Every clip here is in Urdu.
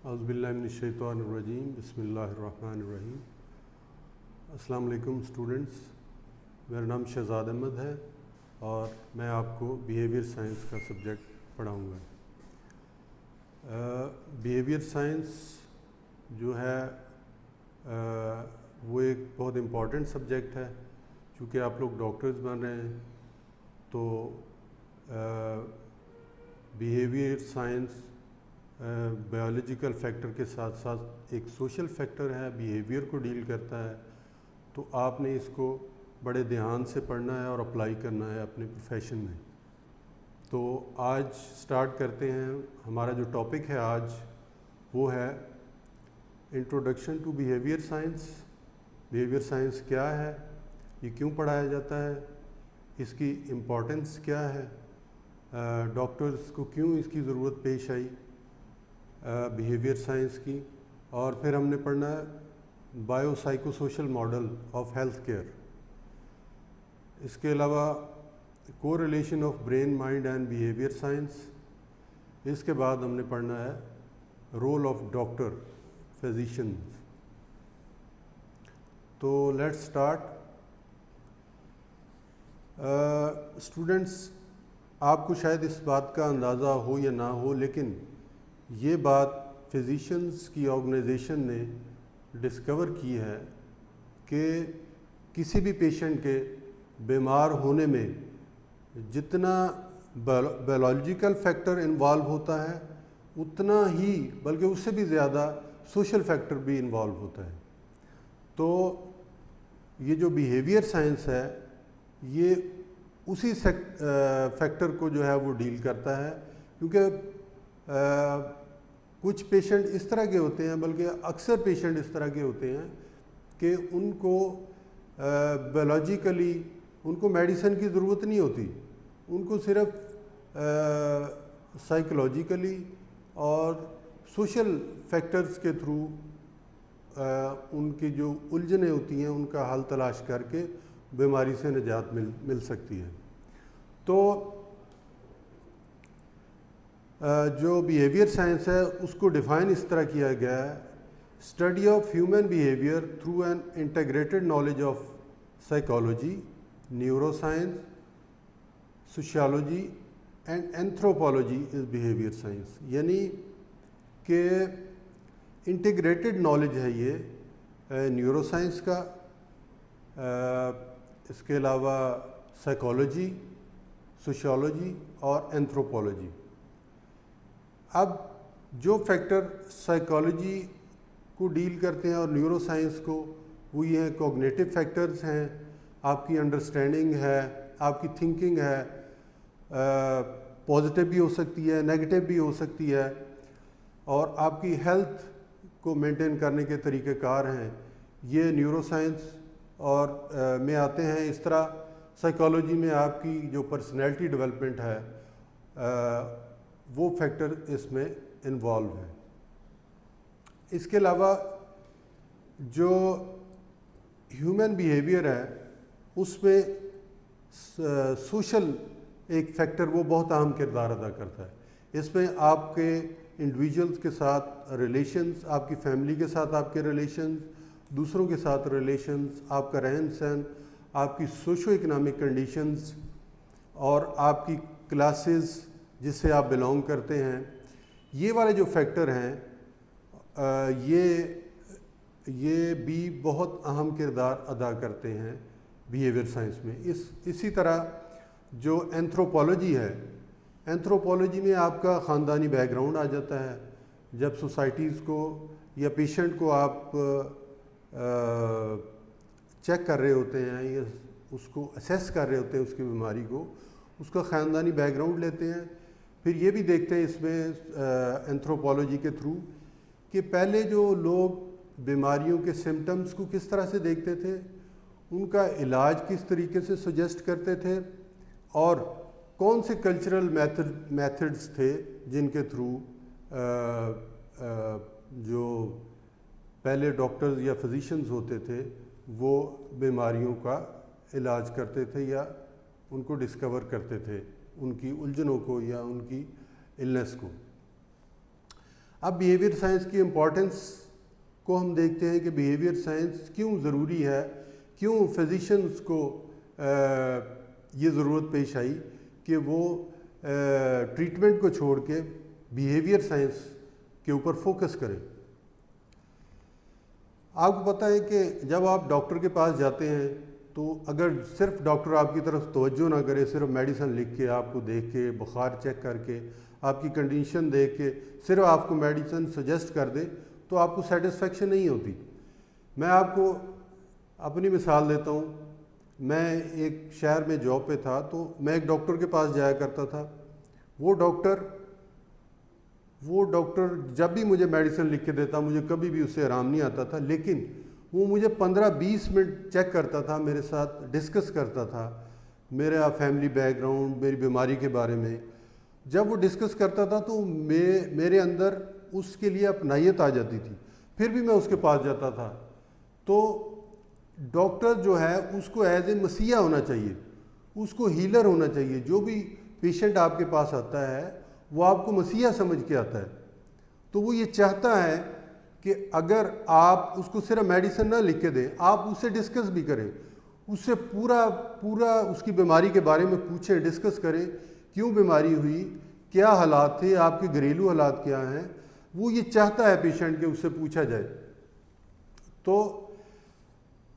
اعوذ باللہ من الشیطان الرجیم بسم اللہ الرحمن الرحیم۔ السلام علیکم اسٹوڈنٹس، میرا نام شہزاد احمد ہے اور میں آپ کو بیہیویئر سائنس کا سبجیکٹ پڑھاؤں گا۔ بیہیویئر سائنس جو ہے وہ ایک بہت امپورٹنٹ سبجیکٹ ہے، چونکہ آپ لوگ ڈاکٹرز بن رہے ہیں تو بیہیویئر سائنس بایولوجیکل فیکٹر کے ساتھ ساتھ ایک سوشل فیکٹر ہے، بیہیویئر کو ڈیل کرتا ہے، تو آپ نے اس کو بڑے دھیان سے پڑھنا ہے اور اپلائی کرنا ہے اپنے پروفیشن میں۔ تو آج سٹارٹ کرتے ہیں۔ ہمارا جو ٹاپک ہے آج وہ ہے introduction to behaviour science. Behaviour science کیا ہے، یہ کیوں پڑھایا جاتا ہے، اس کی امپورٹنس کیا ہے، ڈاکٹرز کو کیوں اس کی ضرورت پیش آئی بیہیویئر سائنس کی، اور پھر ہم نے پڑھنا ہے bio psycho social model of health care. اس کے علاوہ کو relation of brain mind and behaviour science. اس کے بعد ہم نے پڑھنا ہے رول آف ڈاکٹر فزیشنز۔ تو لیٹس اسٹارٹ۔ اسٹوڈنٹس، آپ کو شاید اس بات کا اندازہ ہو یا نہ ہو، لیکن یہ بات فزیشنز کی آرگنائزیشن نے ڈسکور کی ہے کہ کسی بھی پیشنٹ کے بیمار ہونے میں جتنا بایولوجیکل فیکٹر انوالو ہوتا ہے اتنا ہی، بلکہ اس سے بھی زیادہ سوشل فیکٹر بھی انوالو ہوتا ہے۔ تو یہ جو بیہیویئر سائنس ہے یہ اسی فیکٹر کو جو ہے وہ ڈیل کرتا ہے، کیونکہ کچھ پیشنٹ اس طرح کے ہوتے ہیں، بلکہ اکثر پیشنٹ اس طرح کے ہوتے ہیں کہ ان کو بایولوجیکلی ان کو میڈیسن کی ضرورت نہیں ہوتی، ان کو صرف سائیکولوجیکلی اور سوشل فیکٹرز کے تھرو ان کی جو الجھنیں ہوتی ہیں ان کا حل تلاش کر کے بیماری سے نجات مل سکتی ہے۔ تو جو بیہیویئر سائنس ہے اس کو ڈیفائن اس طرح کیا گیا ہے: study of human behaviour through an integrated knowledge of psychology, neuro science, sociology and anthropology is behaviour science. یعنی کہ انٹیگریٹڈ نالج ہے یہ نیورو سائنس کا، اس کے علاوہ سائیکالوجی، سوشیالوجی اور اینتھروپولوجی۔ اب جو فیکٹر سائیکالوجی کو ڈیل کرتے ہیں اور نیورو سائنس کو، وہ یہ ہیں کوگنیٹو فیکٹرز ہیں، آپ کی انڈرسٹینڈنگ ہے، آپ کی تھنکنگ ہے، پازیٹیو بھی ہو سکتی ہے، نیگیٹو بھی ہو سکتی ہے، اور آپ کی ہیلتھ کو مینٹین کرنے کے طریقہ کار ہیں، یہ نیورو سائنس اور میں آتے ہیں۔ اس طرح سائیکالوجی میں آپ کی جو پرسنالٹی ڈیولپمنٹ ہے وہ فیکٹر اس میں انوالو ہے۔ اس کے علاوہ جو ہیومن بیہیویئر ہے اس میں سوشل ایک فیکٹر وہ بہت اہم کردار ادا کرتا ہے۔ اس میں آپ کے انڈیویجولز کے ساتھ ریلیشنز، آپ کی فیملی کے ساتھ آپ کے ریلیشنز، دوسروں کے ساتھ ریلیشنز، آپ کا رہن سہن، آپ کی سوشو اکنامک کنڈیشنز اور آپ کی کلاسز جس سے آپ بلانگ کرتے ہیں، یہ والے جو فیکٹر ہیں یہ بھی بہت اہم کردار ادا کرتے ہیں بیہیویئر سائنس میں۔ اسی طرح جو اینتھروپولوجی ہے، اینتھروپولوجی میں آپ کا خاندانی بیک گراؤنڈ آ جاتا ہے۔ جب سوسائٹیز کو یا پیشنٹ کو آپ چیک کر رہے ہوتے ہیں یا اس کو اسیس کر رہے ہوتے ہیں اس کی بیماری کو، اس کا خاندانی بیک گراؤنڈ لیتے ہیں۔ پھر یہ بھی دیکھتے ہیں اس میں اینتھروپولوجی کے تھرو کہ پہلے جو لوگ بیماریوں کے سمٹمز کو کس طرح سے دیکھتے تھے، ان کا علاج کس طریقے سے سجیسٹ کرتے تھے، اور کون سے کلچرل میتھڈز تھے جن کے تھرو جو پہلے ڈاکٹرز یا فزیشنز ہوتے تھے وہ بیماریوں کا علاج کرتے تھے یا ان کو ڈسکور کرتے تھے، ان کی الجھنوں کو یا ان کی النس کو۔ اب بیہیویئر سائنس کی امپورٹنس کو ہم دیکھتے ہیں کہ بیہیویئر سائنس کیوں ضروری ہے, کیوں فزیشنز کو یہ ضرورت پیش آئی کہ وہ ٹریٹمنٹ کو چھوڑ کے بیہیویئر سائنس کے اوپر فوکس کریں. آپ کو پتہ ہے کہ جب آپ ڈاکٹر کے پاس جاتے ہیں تو اگر صرف ڈاکٹر آپ کی طرف توجہ نہ کرے, صرف میڈیسن لکھ کے, آپ کو دیکھ کے, بخار چیک کر کے, آپ کی کنڈیشن دیکھ کے صرف آپ کو میڈیسن سجیسٹ کر دے تو آپ کو سیٹسفیکشن نہیں ہوتی. میں آپ کو اپنی مثال دیتا ہوں. میں ایک شہر میں جاب پہ تھا تو میں ایک ڈاکٹر کے پاس جایا کرتا تھا. وہ ڈاکٹر جب بھی مجھے میڈیسن لکھ کے دیتا مجھے کبھی بھی اس سے آرام نہیں آتا تھا, لیکن وہ مجھے 15-20 منٹ چیک کرتا تھا, میرے ساتھ ڈسکس کرتا تھا میرا فیملی بیک گراؤنڈ, میری بیماری کے بارے میں. جب وہ ڈسکس کرتا تھا تو میرے اندر اس کے لیے اپنائیت آ جاتی تھی, پھر بھی میں اس کے پاس جاتا تھا. تو ڈاکٹر جو ہے اس کو ایز اے مسیحا ہونا چاہیے, اس کو ہیلر ہونا چاہیے. جو بھی پیشنٹ آپ کے پاس آتا ہے وہ آپ کو مسیحا سمجھ کے آتا ہے. تو وہ یہ چاہتا ہے کہ اگر آپ اس کو صرف میڈیسن نہ لکھ کے دیں, آپ اس سے ڈسکس بھی کریں, اس سے پورا اس کی بیماری کے بارے میں پوچھیں, ڈسکس کریں, کیوں بیماری ہوئی, کیا حالات تھے, آپ کے گھریلو حالات کیا ہیں. وہ یہ چاہتا ہے پیشنٹ کہ اس سے پوچھا جائے. تو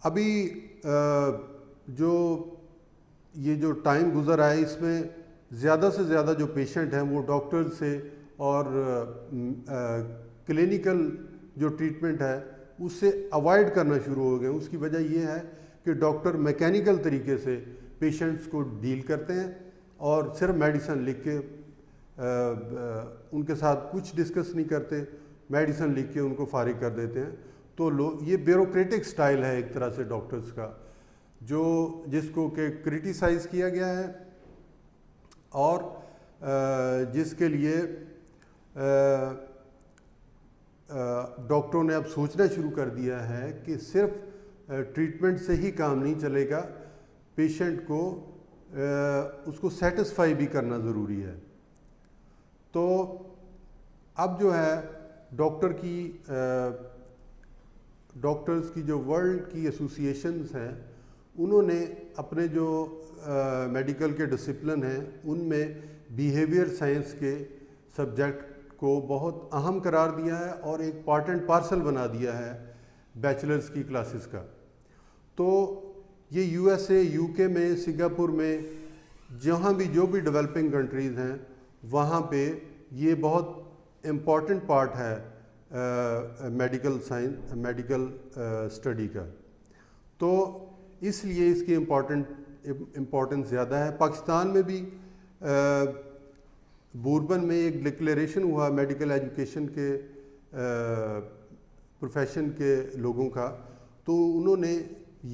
ابھی جو ٹائم گزر آیا اس میں زیادہ سے زیادہ جو پیشنٹ ہیں وہ ڈاکٹر سے اور کلینیکل جو ٹریٹمنٹ ہے اس سے اوائڈ کرنا شروع ہو گئے. اس کی وجہ یہ ہے کہ ڈاکٹر میکینیکل طریقے سے پیشنٹس کو ڈیل کرتے ہیں اور صرف میڈیسن لکھ کے ان کے ساتھ کچھ ڈسکس نہیں کرتے, میڈیسن لکھ کے ان کو فارغ کر دیتے ہیں. تو یہ بیوروکریٹک سٹائل ہے ایک طرح سے ڈاکٹرز کا, جس کو کہ کرٹیسائز کیا گیا ہے اور جس کے لیے ڈاکٹروں نے اب سوچنا شروع کر دیا ہے کہ صرف ٹریٹمنٹ سے ہی کام نہیں چلے گا, پیشنٹ کو اس کو سیٹسفائی بھی کرنا ضروری ہے. تو اب جو ہے ڈاکٹرز کی جو ورلڈ کی ایسوسیشنز ہیں انہوں نے اپنے جو میڈیکل کے ڈسپلن ہیں ان میں بیہیویئر سائنس کے سبجیکٹ کو بہت اہم قرار دیا ہے اور ایک پارٹ اینڈ پارسل بنا دیا ہے بیچلرز کی کلاسز کا. تو یہ یو ایس اے, یو کے میں, سنگاپور میں, جہاں بھی جو بھی ڈیولپنگ کنٹریز ہیں وہاں پہ یہ بہت امپورٹنٹ پارٹ ہے میڈیکل اسٹڈی کا. تو اس لیے اس کی امپورٹنس زیادہ ہے. پاکستان میں بھی بوربن میں ایک ڈکلیریشن ہوا میڈیکل ایجوکیشن کے پروفیشن کے لوگوں کا, تو انہوں نے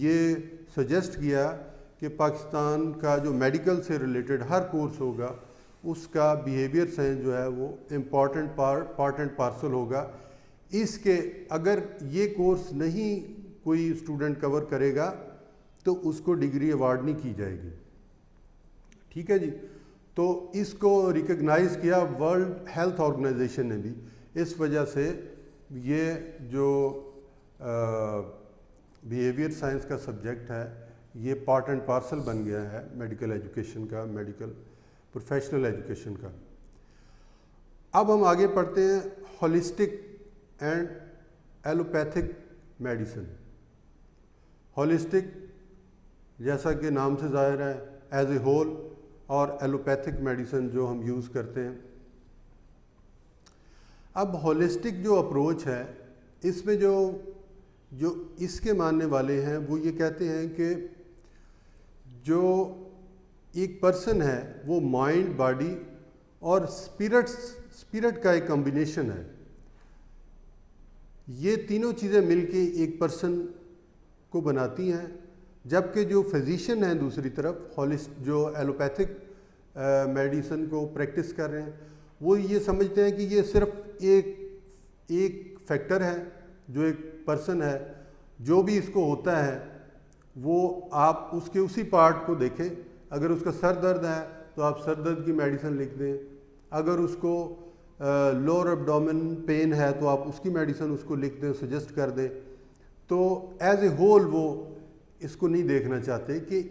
یہ سجیسٹ کیا کہ پاکستان کا جو میڈیکل سے ریلیٹڈ ہر کورس ہوگا اس کا بیہیویئر سائنس جو ہے وہ امپورٹنٹ پارٹ اینڈ پارسل ہوگا. اس کے اگر یہ کورس نہیں کوئی اسٹوڈنٹ کور کرے گا تو اس کو ڈگری ایوارڈ نہیں کی جائے گی. ٹھیک ہے جی. تو اس کو ریکگنائز کیا ورلڈ ہیلتھ آرگنائزیشن نے بھی. اس وجہ سے یہ جو بیہیویئر سائنس کا سبجیکٹ ہے یہ پارٹ اینڈ پارسل بن گیا ہے میڈیکل ایجوکیشن کا, میڈیکل پروفیشنل ایجوکیشن کا. اب ہم آگے پڑھتے ہیں holistic and allopathic medicine. Holistic جیسا کہ نام سے ظاہر ہے ایز اے ہول, اور ایلوپیتھک میڈیسن جو ہم یوز کرتے ہیں. اب ہولسٹک جو اپروچ ہے اس میں جو اس کے ماننے والے ہیں وہ یہ کہتے ہیں کہ جو ایک پرسن ہے وہ مائنڈ, باڈی اور اسپرٹ کا ایک کمبینیشن ہے. یہ تینوں چیزیں مل کے ایک پرسن کو بناتی ہیں, جبکہ جو فزیشین ہیں دوسری طرف جو ایلوپیتھک میڈیسن کو پریکٹس کر رہے ہیں وہ یہ سمجھتے ہیں کہ یہ صرف ایک فیکٹر ہے, جو ایک پرسن ہے, جو بھی اس کو ہوتا ہے وہ آپ اس کے اسی پارٹ کو دیکھیں. اگر اس کا سر درد ہے تو آپ سر درد کی میڈیسن لکھ دیں, اگر اس کو لوور ایبڈومن پین ہے تو آپ اس کی میڈیسن اس کو لکھ دیں, سجیسٹ کر دیں. تو ایز اے ہول وہ اس کو نہیں دیکھنا چاہتے کہ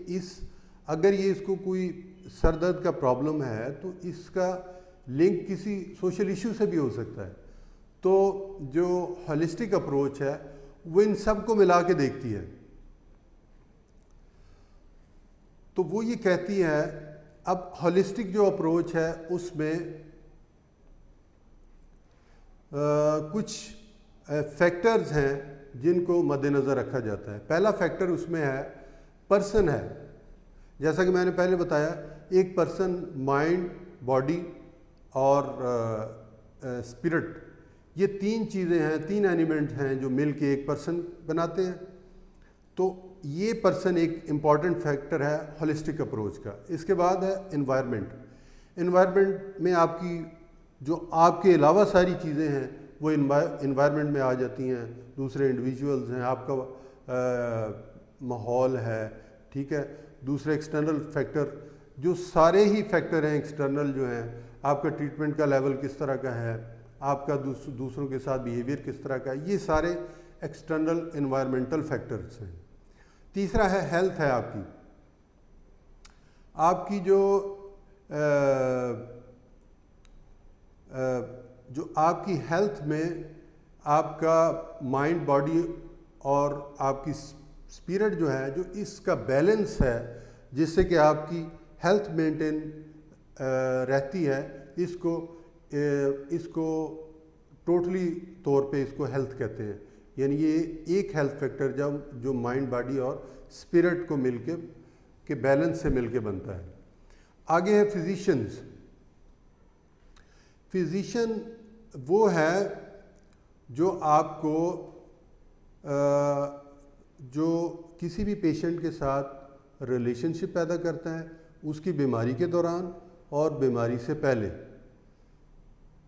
اگر یہ اس کو کوئی سر درد کا پرابلم ہے تو اس کا لنک کسی سوشل ایشو سے بھی ہو سکتا ہے. تو جو ہولسٹک اپروچ ہے وہ ان سب کو ملا کے دیکھتی ہے. تو وہ یہ کہتی ہے, اب ہولسٹک جو اپروچ ہے اس میں کچھ فیکٹرز ہیں جن کو مد نظر رکھا جاتا ہے. پہلا فیکٹر اس میں ہے پرسن ہے. جیسا کہ میں نے پہلے بتایا, ایک پرسن مائنڈ, باڈی اور اسپرٹ, یہ 3 چیزیں ہیں, 3 ایلیمنٹ ہیں جو مل کے ایک پرسن بناتے ہیں. تو یہ پرسن ایک امپورٹنٹ فیکٹر ہے ہولسٹک اپروچ کا. اس کے بعد ہے انوائرمنٹ. انوائرمنٹ میں آپ کی جو آپ کے علاوہ ساری چیزیں ہیں وہ انوائرمنٹ میں آ جاتی ہیں. دوسرے انڈیویجولز ہیں, آپ کا ماحول ہے, ٹھیک ہے. دوسرے ایکسٹرنل فیکٹر, جو سارے ہی فیکٹر ہیں ایکسٹرنل جو ہیں, آپ کا ٹریٹمنٹ کا لیول کس طرح کا ہے, آپ کا دوسروں کے ساتھ بیہیویئر کس طرح کا ہے, یہ سارے ایکسٹرنل انوائرمنٹل فیکٹرز ہیں. تیسرا ہے ہیلتھ ہے آپ کی جو آپ کی ہیلتھ میں آپ کا مائنڈ, باڈی اور آپ کی اسپرٹ جو ہے, جو اس کا بیلنس ہے جس سے کہ آپ کی ہیلتھ مینٹین رہتی ہے, اس کو ٹوٹلی طور پہ اس کو ہیلتھ کہتے ہیں. یعنی یہ ایک ہیلتھ فیکٹر جو مائنڈ, باڈی اور اسپرٹ کو مل کے بیلنس سے مل کے بنتا ہے. آگے ہے فزیشنز. فزیشین وہ ہے جو آپ کو جو کسی بھی پیشنٹ کے ساتھ ریلیشن شپ پیدا کرتا ہے, اس کی بیماری کے دوران اور بیماری سے پہلے.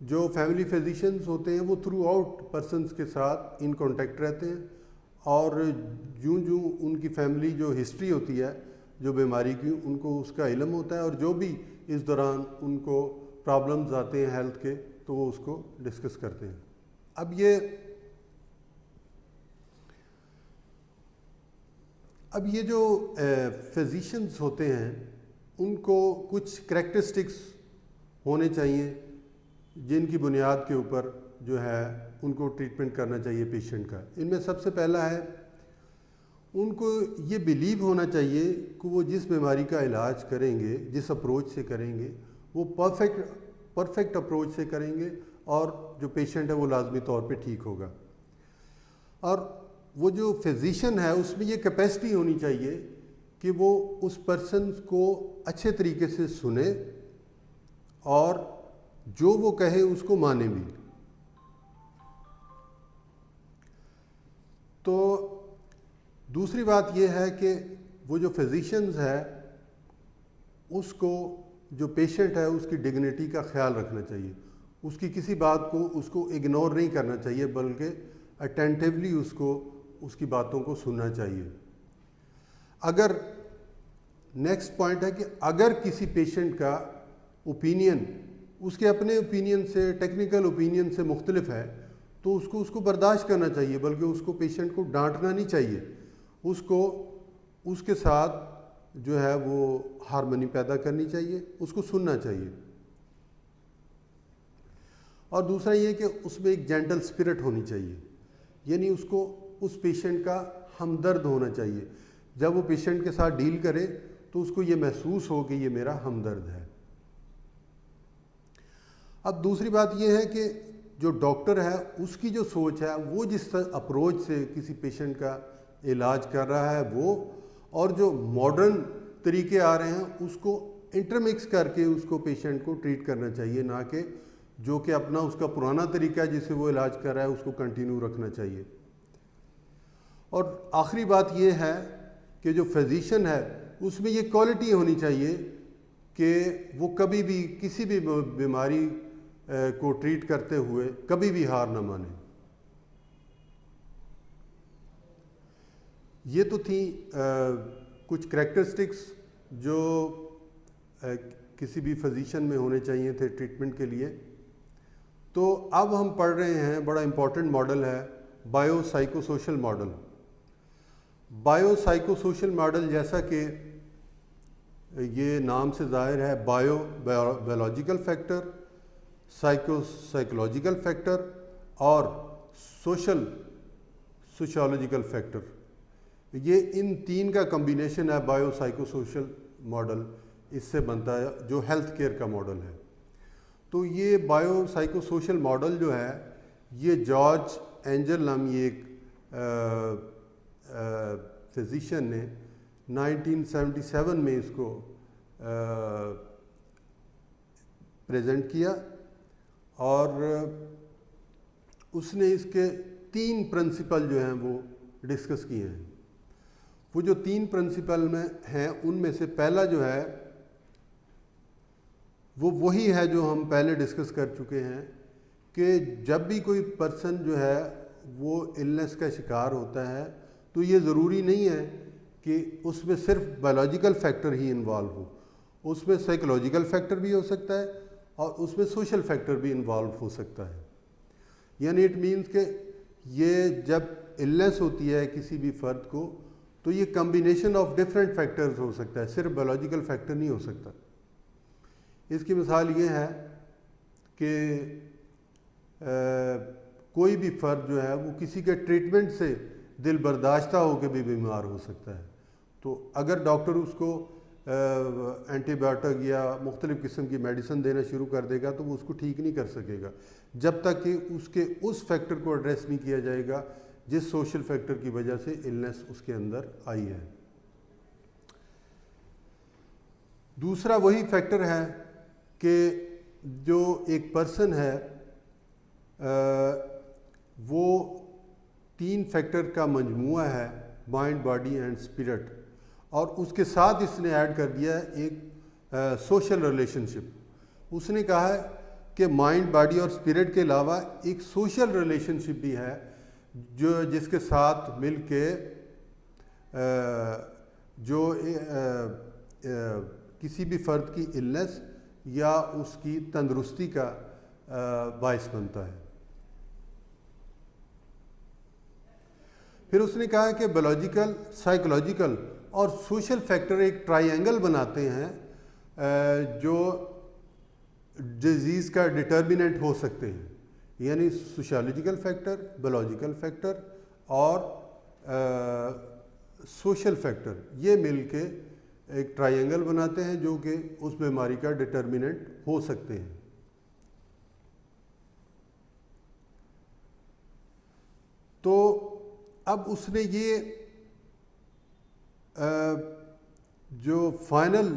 جو فیملی فزیشنز ہوتے ہیں وہ تھرو آؤٹ پرسنس کے ساتھ ان کانٹیکٹ رہتے ہیں, اور جوں ان کی فیملی جو ہسٹری ہوتی ہے جو بیماری کی, ان کو اس کا علم ہوتا ہے, اور جو بھی اس دوران ان کو پرابلمز آتے ہیں ہیلتھ کے تو وہ اس کو ڈسکس کرتے ہیں. اب یہ جو فزیشنز ہوتے ہیں ان کو کچھ کریکٹرسٹکس ہونے چاہیے جن کی بنیاد کے اوپر جو ہے ان کو ٹریٹمنٹ کرنا چاہیے پیشنٹ کا. ان میں سب سے پہلا ہے, ان کو یہ بیلیو ہونا چاہیے کہ وہ جس بیماری کا علاج کریں گے, جس اپروچ سے کریں گے, وہ پرفیکٹ اپروچ سے کریں گے, اور جو پیشنٹ ہے وہ لازمی طور پہ ٹھیک ہوگا. اور وہ جو فزیشین ہے اس میں یہ کیپیسٹی ہونی چاہیے کہ وہ اس پرسن کو اچھے طریقے سے سنے اور جو وہ کہے اس کو مانے بھی. تو دوسری بات یہ ہے کہ وہ جو فزیشنز ہے اس کو جو پیشنٹ ہے اس کی ڈگنیٹی کا خیال رکھنا چاہیے. اس کی کسی بات کو اس کو اگنور نہیں کرنا چاہیے, بلکہ اٹینٹیولی اس کی باتوں کو سننا چاہیے. اگر نیکسٹ پوائنٹ ہے کہ اگر کسی پیشنٹ کا اوپینین اس کے اپنے اوپینین سے, ٹیکنیکل اوپینین سے مختلف ہے تو اس کو برداشت کرنا چاہیے, بلکہ اس کو پیشنٹ کو ڈانٹنا نہیں چاہیے. اس کے ساتھ جو ہے وہ ہارمنی پیدا کرنی چاہیے, اس کو سننا چاہیے. اور دوسرا یہ کہ اس میں ایک جینٹل اسپرٹ ہونی چاہیے, یعنی اس پیشنٹ کا ہمدرد ہونا چاہیے. جب وہ پیشنٹ کے ساتھ ڈیل کرے تو اس کو یہ محسوس ہو کہ یہ میرا ہمدرد ہے. اب دوسری بات یہ ہے کہ جو ڈاکٹر ہے اس کی جو سوچ ہے, وہ جس اپروچ سے کسی پیشنٹ کا علاج کر رہا ہے وہ, اور جو ماڈرن طریقے آ رہے ہیں اس کو انٹرمکس کر کے اس کو پیشنٹ کو ٹریٹ کرنا چاہیے, نہ کہ جو کہ اپنا اس کا پرانا طریقہ ہے جسے وہ علاج کر رہا ہے اس کو کنٹینیو رکھنا چاہیے. اور آخری بات یہ ہے کہ جو فزیشین ہے اس میں یہ کوالٹی ہونی چاہیے کہ وہ کبھی بھی کسی بھی بیماری کو ٹریٹ کرتے ہوئے کبھی بھی ہار نہ مانے. یہ تو تھیں کچھ کریکٹرسٹکس جو کسی بھی فزیشین میں ہونے چاہیے تھے ٹریٹمنٹ کے لیے. تو اب ہم پڑھ رہے ہیں، بڑا امپورٹنٹ ماڈل ہے bio psycho social model. Bio psycho social model جیسا کہ یہ نام سے ظاہر ہے، بایولوجیکل فیکٹر، سائیکولوجیکل فیکٹر اور سوشولوجیکل فیکٹر، یہ ان تین کا کمبینیشن ہے بایو سائیکو سوشل ماڈل، اس سے بنتا ہے جو ہیلتھ کیئر کا ماڈل ہے۔ تو یہ بایو سائیکو سوشل ماڈل جو ہے، یہ جارج اینجل نامی ایک فزیشین نے 1977 میں اس کو پریزنٹ کیا، اور اس نے اس کے 3 پرنسپل جو ہیں وہ ڈسکس کیے ہیں۔ وہ جو 3 پرنسپل میں ہیں، ان میں سے پہلا جو ہے وہ وہی ہے جو ہم پہلے ڈسکس کر چکے ہیں، کہ جب بھی کوئی پرسن جو ہے وہ النس کا شکار ہوتا ہے تو یہ ضروری نہیں ہے کہ اس میں صرف بایولوجیکل فیکٹر ہی انوالو ہو، اس میں سائیکولوجیکل فیکٹر بھی ہو سکتا ہے اور اس میں سوشل فیکٹر بھی انوالو ہو سکتا ہے۔ یعنی اٹ مینس کہ یہ جب النس ہوتی ہے کسی بھی فرد کو، تو یہ کمبینیشن آف ڈفرینٹ فیکٹرز ہو سکتا ہے، صرف بایولوجیکل فیکٹر نہیں ہو سکتا۔ اس کی مثال یہ ہے کہ کوئی بھی فرد جو ہے وہ کسی کے ٹریٹمنٹ سے دل برداشتہ ہو کے بھی بیمار ہو سکتا ہے، تو اگر ڈاکٹر اس کو اینٹی بایوٹک یا مختلف قسم کی میڈیسن دینا شروع کر دے گا تو وہ اس کو ٹھیک نہیں کر سکے گا جب تک کہ اس فیکٹر کو ایڈریس نہیں کیا جائے گا جس سوشل فیکٹر کی وجہ سے النس اس کے اندر آئی ہے۔ دوسرا وہی فیکٹر ہے کہ جو ایک پرسن ہے وہ 3 فیکٹر کا مجموعہ ہے، مائنڈ، باڈی اینڈ اسپرٹ، اور اس کے ساتھ اس نے ایڈ کر دیا ہے ایک سوشل ریلیشن شپ۔ اس نے کہا ہے کہ مائنڈ، باڈی اور اسپرٹ کے علاوہ ایک سوشل ریلیشن شپ بھی ہے جس کے ساتھ مل کے جو کسی بھی فرد کی النس یا اس کی تندرستی کا باعث بنتا ہے۔ پھر اس نے کہا کہ بایولوجیکل، سائیکولوجیکل اور سوشل فیکٹر ایک ٹرائی اینگل بناتے ہیں جو ڈیزیز کا ڈٹرمیننٹ ہو سکتے ہیں، یعنی سوشیولوجیکل فیکٹر، بایولوجیکل فیکٹر اور سوشل فیکٹر، یہ مل کے ایک ٹرائی اینگل بناتے ہیں جو کہ اس بیماری کا ڈٹرمیننٹ ہو سکتے ہیں۔ تو اب اس نے یہ جو فائنل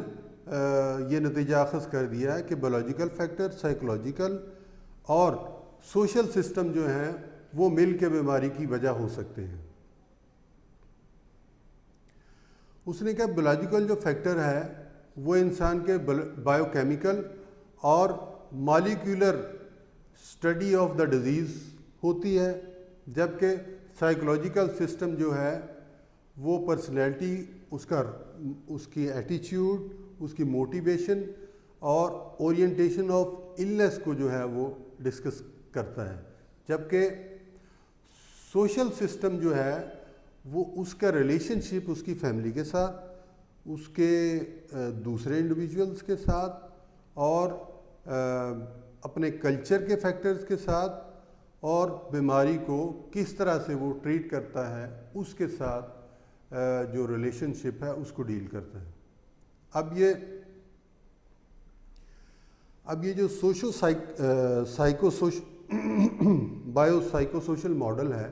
یہ نتیجہ اخذ کر دیا ہے کہ بایولوجیکل فیکٹر، سائیکولوجیکل اور سوشل سسٹم جو ہیں وہ مل کے بیماری کی وجہ ہو سکتے ہیں۔ اس نے کہا بایولوجیکل جو فیکٹر ہے وہ انسان کے بایو کیمیکل اور molecular study of the disease ہوتی ہے، جبکہ سائیکولوجیکل سسٹم جو ہے وہ پرسنالٹی، اس کی ایٹیچیوڈ، اس کی موٹیویشن اور اورینٹیشن آف النس کو جو ہے وہ ڈسکس کرتا ہے، جبکہ سوشل سسٹم جو ہے وہ اس کا ریلیشن شپ اس کی فیملی کے ساتھ، اس کے دوسرے انڈیویجولز کے ساتھ اور اپنے کلچر کے فیکٹرز کے ساتھ اور بیماری کو کس طرح سے وہ ٹریٹ کرتا ہے اس کے ساتھ جو ریلیشن شپ ہے اس کو ڈیل کرتا ہے۔ اب یہ جو بایو سائیکو سوشل ماڈل ہے،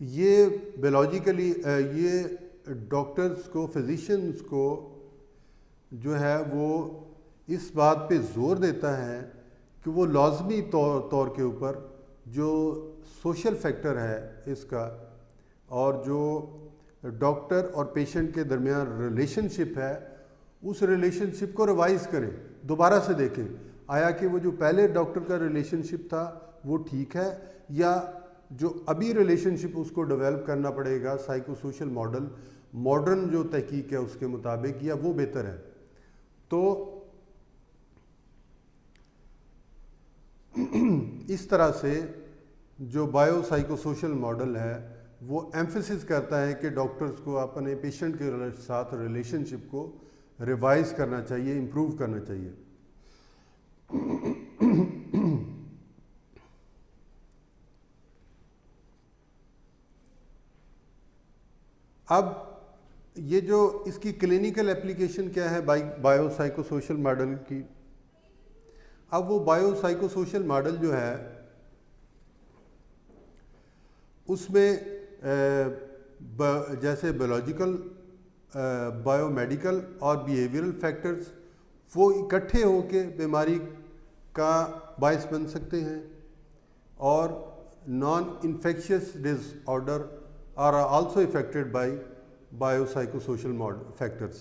یہ بایولوجیکلی یہ ڈاکٹرز کو، فزیشنز کو جو ہے وہ اس بات پہ زور دیتا ہے کہ وہ لازمی طور کے اوپر جو سوشل فیکٹر ہے اس کا اور جو ڈاکٹر اور پیشنٹ کے درمیان ریلیشن شپ ہے، اس ریلیشن شپ کو ریوائز کریں، دوبارہ سے دیکھیں آیا کہ وہ جو پہلے ڈاکٹر کا ریلیشن شپ تھا وہ ٹھیک ہے، یا جو ابھی ریلیشن شپ اس کو ڈیولپ کرنا پڑے گا سائیکو سوشل ماڈل ماڈرن جو تحقیق ہے اس کے مطابق، یا وہ بہتر ہے۔ تو اس طرح سے جو بایو سائیکو سوشل ماڈل ہے وہ ایمفیسس کرتا ہے کہ ڈاکٹرز کو اپنے پیشنٹ کے ساتھ ریلیشن شپ کو ریوائز کرنا چاہیے، امپروو کرنا چاہیے۔ اب یہ جو اس کی کلینکل اپلیکیشن کیا ہے بایو سائیکو سوشل ماڈل کی، اب وہ بایو سائیکو سوشل ماڈل جو ہے اس میں جیسے بایولوجیکل، بایو میڈیکل اور بیہیویئرل فیکٹرز وہ اکٹھے ہو کے بیماری کا باعث بن سکتے ہیں، اور non infectious disorder are also affected by bio psycho social factors.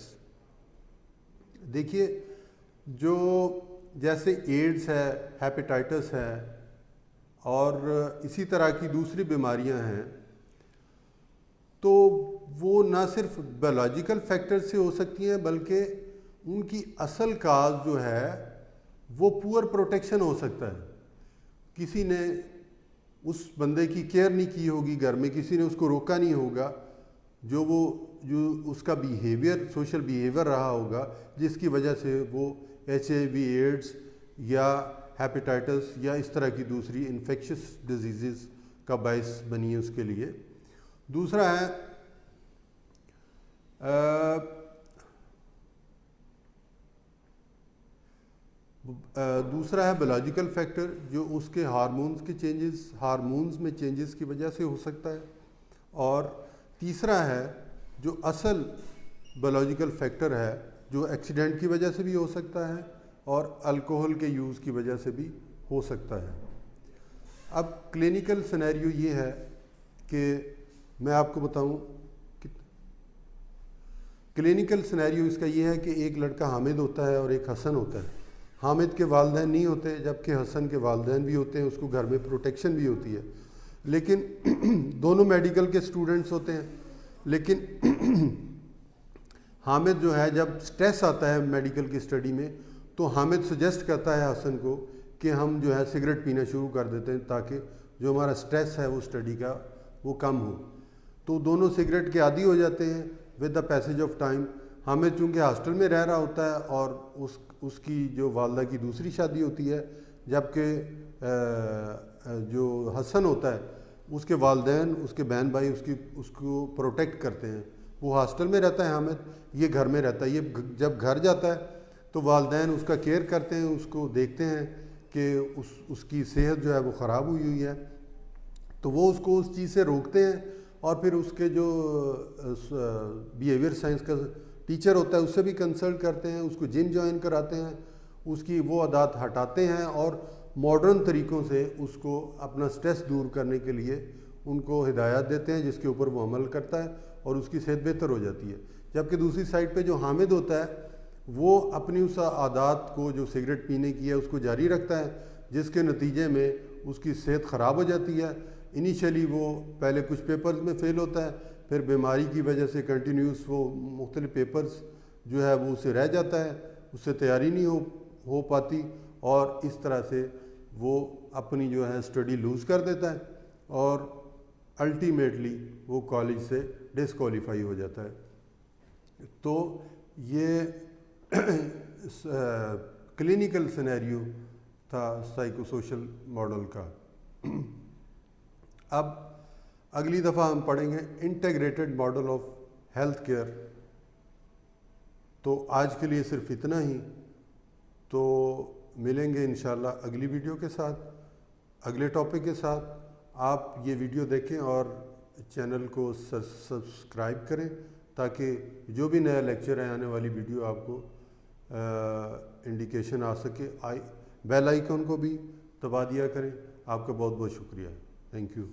دیکھیے جو جیسے ایڈز ہے، ہیپیٹائٹس ہے اور اسی طرح کی دوسری بیماریاں ہیں، تو وہ نہ صرف بایولوجیکل فیکٹر سے ہو سکتی ہیں بلکہ ان کی اصل کاز جو ہے وہ پور پروٹیکشن ہو سکتا ہے۔ کسی نے اس بندے کی کیئر نہیں کی ہوگی، گھر میں کسی نے اس کو روکا نہیں ہوگا، جو اس کا بیہیویئر، سوشل بیہیویئر رہا ہوگا، جس کی وجہ سے وہ HIV ایڈز یا ہیپیٹائٹس یا اس طرح کی دوسری انفیکشس ڈیزیزز کا باعث بنی ہے اس کے لیے۔ دوسرا ہے بایولوجیکل فیکٹر، جو اس کے ہارمونز کے چینجز، ہارمونز میں چینجز کی وجہ سے ہو سکتا ہے۔ اور تیسرا ہے جو اصل بایولوجیکل فیکٹر ہے، جو ایکسیڈنٹ کی وجہ سے بھی ہو سکتا ہے اور الکوہل کے یوز کی وجہ سے بھی ہو سکتا ہے۔ اب کلینکل سینیریو یہ ہے کہ میں آپ کو بتاؤں کہ کلینکل سینیریو اس کا یہ ہے کہ ایک لڑکا حامد ہوتا ہے اور ایک حسن ہوتا ہے۔ حامد کے والدین نہیں ہوتے، جبکہ حسن کے والدین بھی ہوتے ہیں، اس کو گھر میں پروٹیکشن بھی ہوتی ہے، لیکن دونوں میڈیکل کے سٹوڈنٹس ہوتے ہیں۔ لیکن حامد جو ہے جب سٹریس آتا ہے میڈیکل کی اسٹڈی میں، تو حامد سجیسٹ کرتا ہے حسن کو کہ ہم جو ہے سگریٹ پینا شروع کر دیتے ہیں تاکہ جو ہمارا سٹریس ہے وہ اسٹڈی کا وہ کم ہو۔ تو دونوں سگریٹ کے عادی ہو جاتے ہیں with the passage of time. Hamid چونکہ ہاسٹل میں رہ رہا ہوتا ہے اور اس کی جو والدہ کی دوسری شادی ہوتی ہے، جبکہ جو حسن ہوتا ہے اس کے والدین، اس کے بہن بھائی اس کو پروٹیکٹ کرتے ہیں۔ وہ ہاسٹل میں رہتا ہے حامد، یہ گھر میں رہتا ہے۔ یہ جب گھر جاتا ہے تو والدین اس کا کیئر کرتے ہیں، اس کو دیکھتے ہیں کہ اس کی صحت جو ہے وہ خراب ہوئی ہے، تو وہ اس کو اس چیز سے روکتے ہیں، اور پھر اس کے جو بیہیویئر سائنس کا ٹیچر ہوتا ہے اس سے بھی کنسلٹ کرتے ہیں، اس کو جم جوائن کراتے ہیں، اس کی وہ عادات ہٹاتے ہیں اور ماڈرن طریقوں سے اس کو اپنا سٹریس دور کرنے کے لیے ان کو ہدایات دیتے ہیں، جس کے اوپر وہ عمل کرتا ہے اور اس کی صحت بہتر ہو جاتی ہے۔ جبکہ دوسری سائڈ پہ جو حامد ہوتا ہے وہ اپنی اس عادات کو، جو سگریٹ پینے کی ہے، اس کو جاری رکھتا ہے، جس کے نتیجے میں اس کی صحت خراب ہو جاتی ہے۔ انیشلی وہ پہلے کچھ پیپرز میں فیل ہوتا ہے، پھر بیماری کی وجہ سے کنٹینیوس وہ مختلف پیپرز جو ہے وہ اسے رہ جاتا ہے، اس سے تیاری نہیں ہو پاتی، اور اس طرح سے وہ اپنی جو ہے اسٹڈی لوز کر دیتا ہے اور الٹیمیٹلی وہ کالج سے ڈسکوالیفائی ہو جاتا ہے۔ تو یہ کلینکل سینیریو تھا سائیکو سوشل ماڈل کا۔ اب اگلی دفعہ ہم پڑھیں گے integrated model of health care. تو آج کے لیے صرف اتنا ہی، تو ملیں گے انشاءاللہ اگلی ویڈیو کے ساتھ، اگلے ٹاپک کے ساتھ۔ آپ یہ ویڈیو دیکھیں اور چینل کو سبسکرائب کریں تاکہ جو بھی نیا لیکچر ہے، آنے والی ویڈیو آپ کو انڈیکیشن آ سکے۔ بیل آئیکن کو بھی دبا دیا کریں۔ آپ کا بہت بہت شکریہ، تھینک یو۔